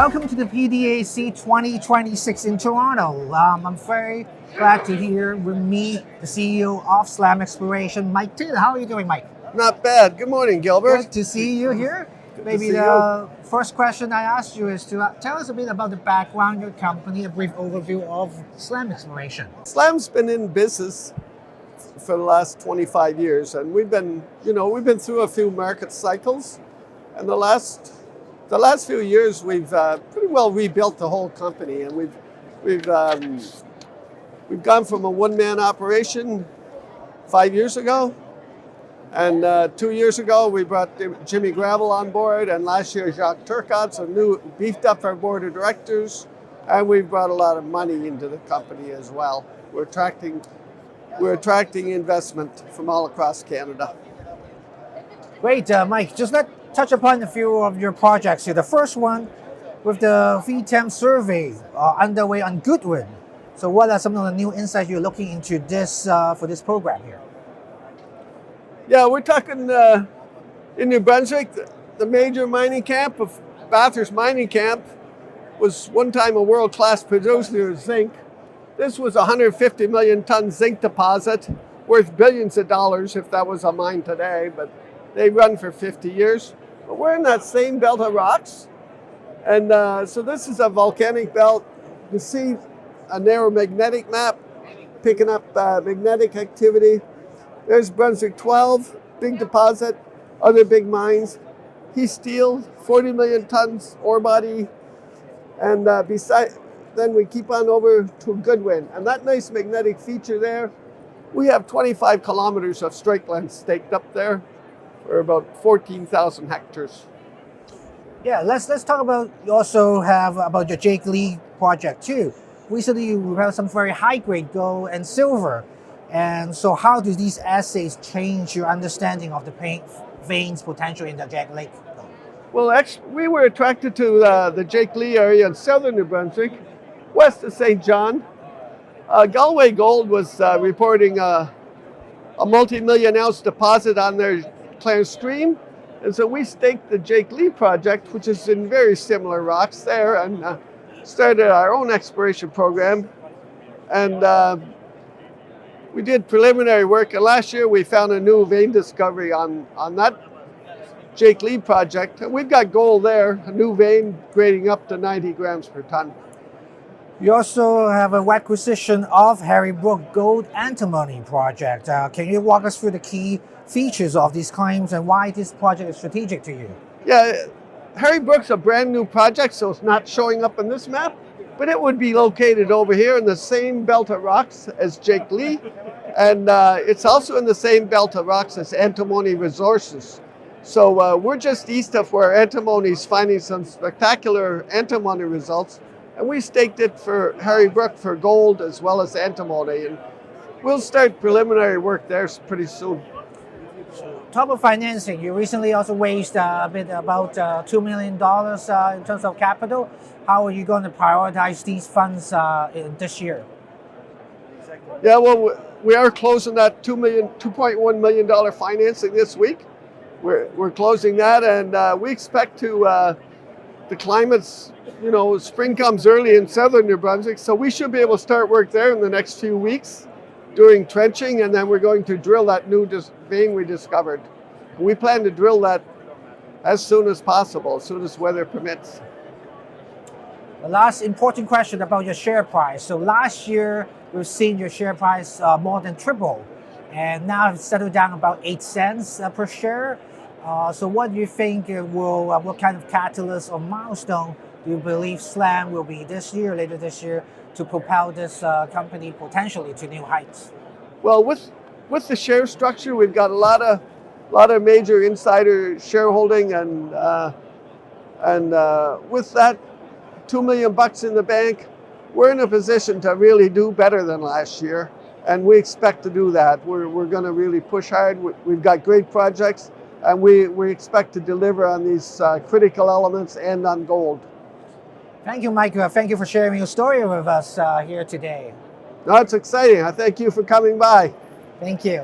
Welcome to the PDAC 2026 in Toronto. I'm very glad to hear with me, the CEO of SLAM Exploration, Mike Taylor. How are you doing, Mike? Not bad. Good morning, Gilbert. Good to see you here. Good Maybe the first question I asked you is to tell us a bit about the background, your company, a brief overview of SLAM Exploration. SLAM's been in business for the last 25 years, and we've been through a few market cycles, and the last few years we've pretty well rebuilt the whole company, and we've gone from a one-man operation 5 years ago, and 2 years ago we brought Jimmy Gravel on board, and last year Jacques Turcotte, so beefed up our board of directors, and we've brought a lot of money into the company as well. We're attracting investment from all across Canada. Great, Mike. Just let's touch upon a few of your projects here. The first one with the VTEM survey underway on Goodwin. So what are some of the new insights you're looking into this for this program here? Yeah, we're talking in New Brunswick, the major mining camp of Bathurst Mining Camp was one time a world-class producer of zinc. This was a 150 million ton zinc deposit worth billions of dollars if that was a mine today, but they run for 50 years. But we're in that same belt of rocks. And so this is a volcanic belt. You see a narrow magnetic map picking up magnetic activity. There's Brunswick 12, big deposit, other big mines. East Steel, 40 million tons ore body. And then we keep on over to Goodwin. And that nice magnetic feature there, we have 25 kilometers of strike length staked up there for about 14,000 hectares. Yeah, let's talk about, you also have about your Jake Lee project too. Recently you have some very high grade gold and silver. And so how do these assays change your understanding of the veins potential in the Jake Lake? Well, actually, we were attracted to the Jake Lee area in southern New Brunswick, west of St. John. Galway Gold was reporting a multi-million ounce deposit on their Clarence stream. And so we staked the Jake Lee project, which is in very similar rocks there, and started our own exploration program. And we did preliminary work, and last year we found a new vein discovery on that Jake Lee project. And we've got gold there, a new vein grading up to 90 grams per ton. You also have a acquisition of Harry Brook Gold Antimony project. Can you walk us through the key features of these claims and why this project is strategic to you? Yeah, Harry Brook's a brand new project, so it's not showing up on this map, but it would be located over here in the same belt of rocks as Jake Lee, and it's also in the same belt of rocks as antimony resources. So we're just east of where antimony is finding some spectacular antimony results, and we staked it for Harry Brook for gold as well as antimony, and we'll start preliminary work there pretty soon. Top of financing, you recently also raised a bit about $2 million in terms of capital. How are you going to prioritize these funds this year? Yeah, well, we are closing that $2.1 million financing this week. We're closing that, and we expect to, the climate's, spring comes early in southern New Brunswick, so we should be able to start work there in the next few weeks doing trenching, and then we're going to drill that new vein we discovered. We plan to drill that as soon as possible, as soon as weather permits. The last important question about your share price. So last year, we've seen your share price more than triple, and now it's settled down about 8 cents per share. So what do you think what kind of catalyst or milestone do you believe SLAM will be this year, later this year, to propel this company potentially to new heights? Well, with the share structure, we've got a lot of major insider shareholding, and with that $2 million in the bank, we're in a position to really do better than last year, and we expect to do that. We're going to really push hard. We've got great projects, and we expect to deliver on these critical elements and on gold. Thank you, Mike. Thank you for sharing your story with us here today. No, it's exciting. I thank you for coming by. Thank you.